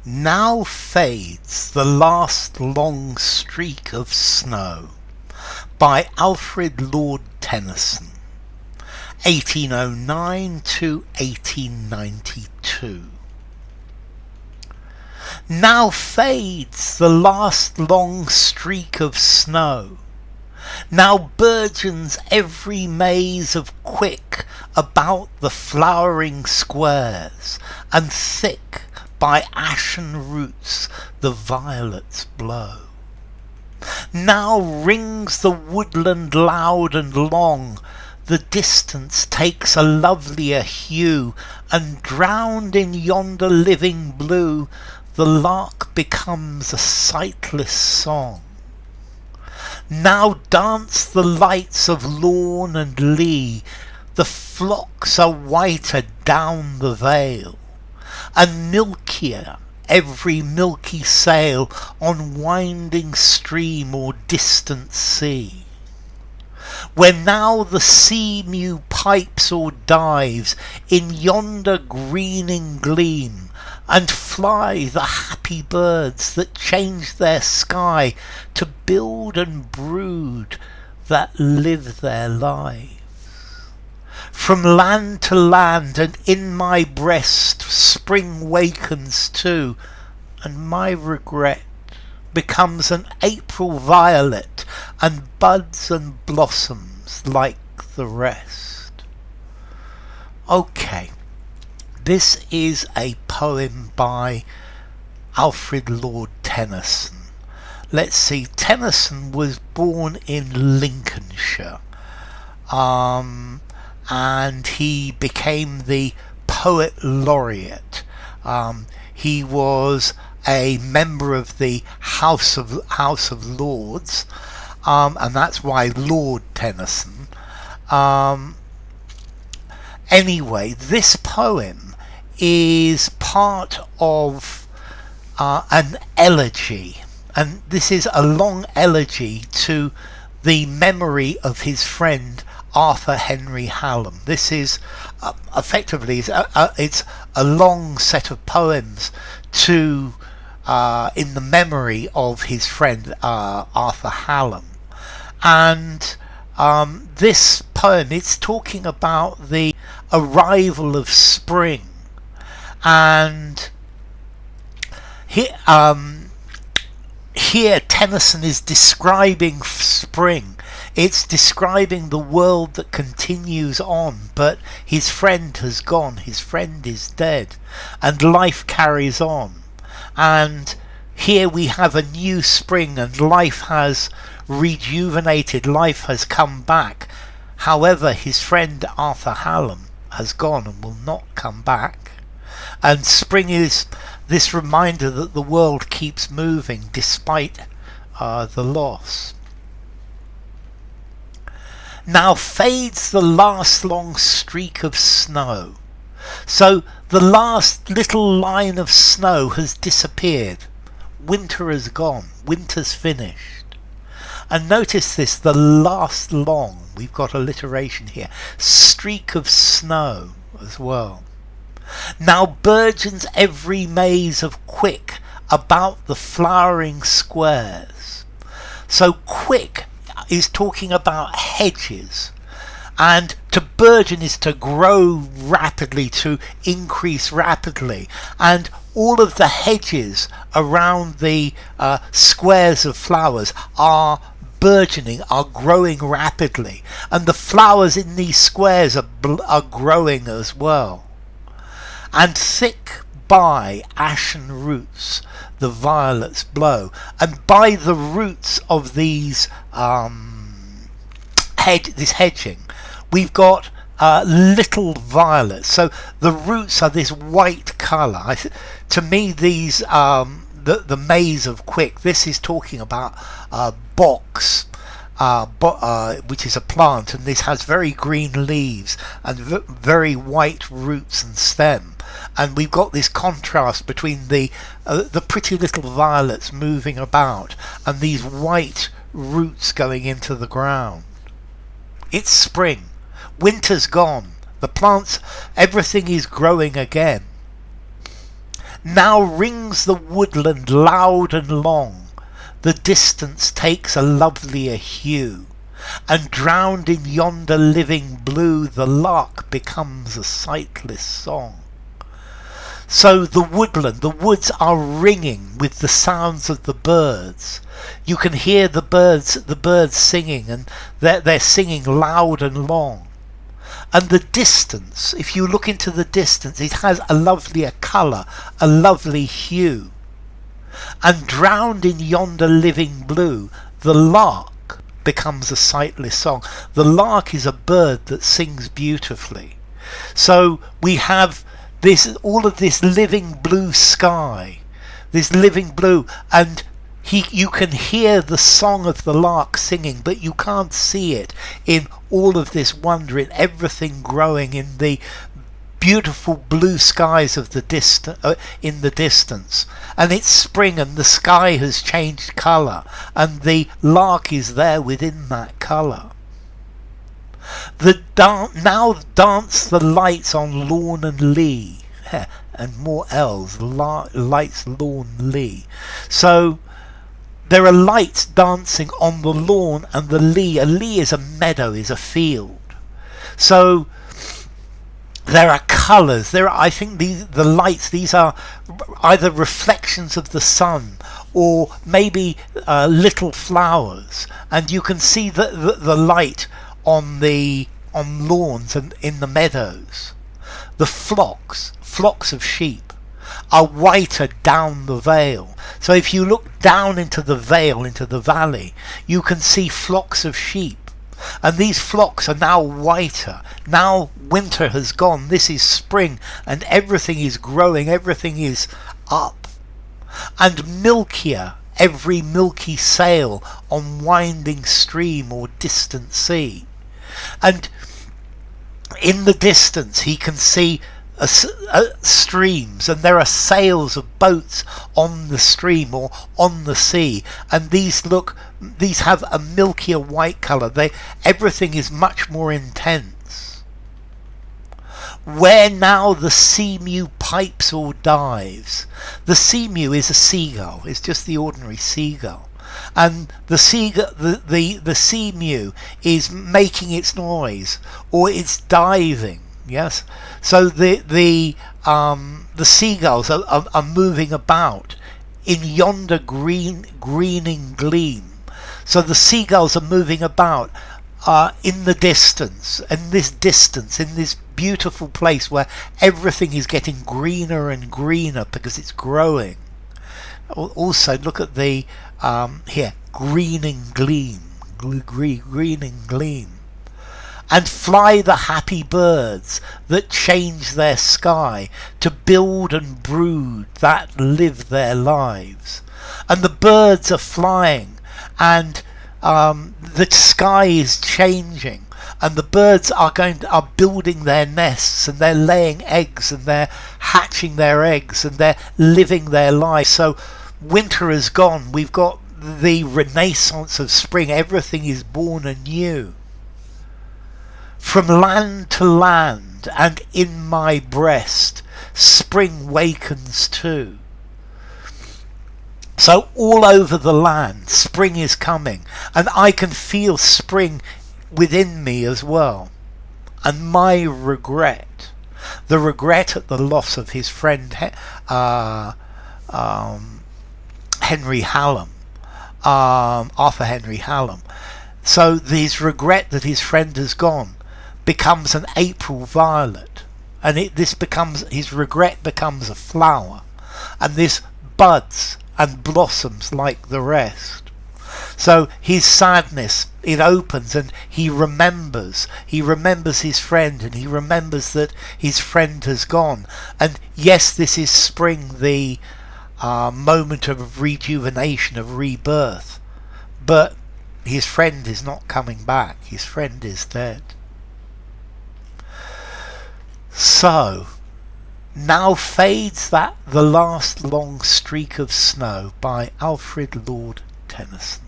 Now fades the last long streak of snow by Alfred Lord Tennyson, 1809 to 1892. Now fades the last long streak of snow. Now burgeons every maze of quick about the flowering squares, and thick by ashen roots the violets blow. Now rings the woodland loud and long, the distance takes a lovelier hue, and drowned in yonder living blue, the lark becomes a sightless song. Now dance the lights of lawn and lea, the flocks are whiter down the vale, and milkier every milky sail on winding stream or distant sea. Where now the seamew pipes or dives in yonder greening gleam, and fly the happy birds that change their sky to build and brood that live their lives. From land to land, and in my breast spring wakens too, and my regret becomes an April violet, and buds and blossoms like the rest. Okay, this is a poem by Alfred Lord Tennyson. Let's see, Tennyson was born in Lincolnshire, and he became the poet laureate. He was a member of the House of Lords, and that's why Lord Tennyson. Anyway, this poem is part of an elegy, and this is a long elegy to the memory of his friend Arthur Henry Hallam. This is effectively it's a long set of poems to in the memory of his friend Arthur Hallam, and this poem, it's talking about the arrival of spring, and here Tennyson is describing spring. It's describing the world that continues on, but his friend has gone, his friend is dead, and life carries on. And here we have a new spring, and life has rejuvenated, life has come back. However, his friend Arthur Hallam has gone and will not come back. And spring is this reminder that the world keeps moving despite the loss. Now fades the last long streak of snow. So the last little line of snow has disappeared. Winter has gone. Winter's finished. And notice this, the last long, we've got alliteration here, streak of snow as well. Now burgeons every maze of quick about the flowering squares. So quick is talking about hedges, and to burgeon is to grow rapidly, to increase rapidly, and all of the hedges around the squares of flowers are burgeoning, are growing rapidly, and the flowers in these squares are growing as well. And thick by ashen roots the violets blow, and by the roots of these this hedging, we've got little violets. So the roots are this white colour. To me, these the maze of quick. This is talking about box, which is a plant, and this has very green leaves and very white roots and stem. And we've got this contrast between the pretty little violets moving about and these white roots going into the ground. It's spring. Winter's gone. The plants, everything is growing again. Now rings the woodland loud and long, the distance takes a lovelier hue, and drowned in yonder living blue, the lark becomes a sightless song. So the woodland, the woods are ringing with the sounds of the birds. You can hear the birds singing, and they're singing loud and long. And the distance, if you look into the distance, it has a lovelier colour, a lovely hue. And drowned in yonder living blue, the lark becomes a sightless song. The lark is a bird that sings beautifully. So we have all of this living blue sky, this living blue, and you can hear the song of the lark singing, but you can't see it in all of this wonder, in everything growing in the beautiful blue skies of the in the distance. And it's spring, and the sky has changed colour, and the lark is there within that colour. Now dance the lights on lawn and lea, and more L's, lights, lawn, lea. So there are lights dancing on the lawn and the lea. A lea is a meadow, is a field. So there are colours. I think the lights, these are either reflections of the sun or maybe little flowers. And you can see the light on lawns and in the meadows. The flocks of sheep are whiter down the vale. So if you look down into the vale, into the valley, you can see flocks of sheep. And these flocks are now whiter. Now winter has gone. This is spring, and everything is growing. Everything is up. And milkier, every milky sail on winding stream or distant sea. And in the distance he can see streams, and there are sails of boats on the stream or on the sea, and these have a milkier white colour. Everything is much more intense. Where now the seamew pipes or dives. The seamew is a seagull. It's just the ordinary seagull. And the seamew is making its noise, or it's diving. Yes, so the seagulls are moving about in yonder greening gleam. So the seagulls are moving about in the distance, in this beautiful place where everything is getting greener and greener because it's growing. Also, look at the here, greening gleam, greening gleam. And fly the happy birds that change their sky to build and brood that live their lives. And the birds are flying, and the sky is changing, and the birds are building their nests, and they're laying eggs, and they're hatching their eggs, and they're living their lives. So winter is gone. We've got the renaissance of spring. Everything is born anew. From land to land, and in my breast, spring wakens too. So all over the land, spring is coming, and I can feel spring within me as well. And my regret, the regret at the loss of his friend Henry Hallam, Arthur Henry Hallam. So his regret that his friend has gone becomes an April violet, and his regret becomes a flower, and this buds and blossoms like the rest. So his sadness, it opens, and he remembers his friend, and he remembers that his friend has gone. And yes, this is spring, the moment of rejuvenation, of rebirth, but his friend is not coming back. His friend is dead. So, now fades the last long streak of snow by Alfred Lord Tennyson.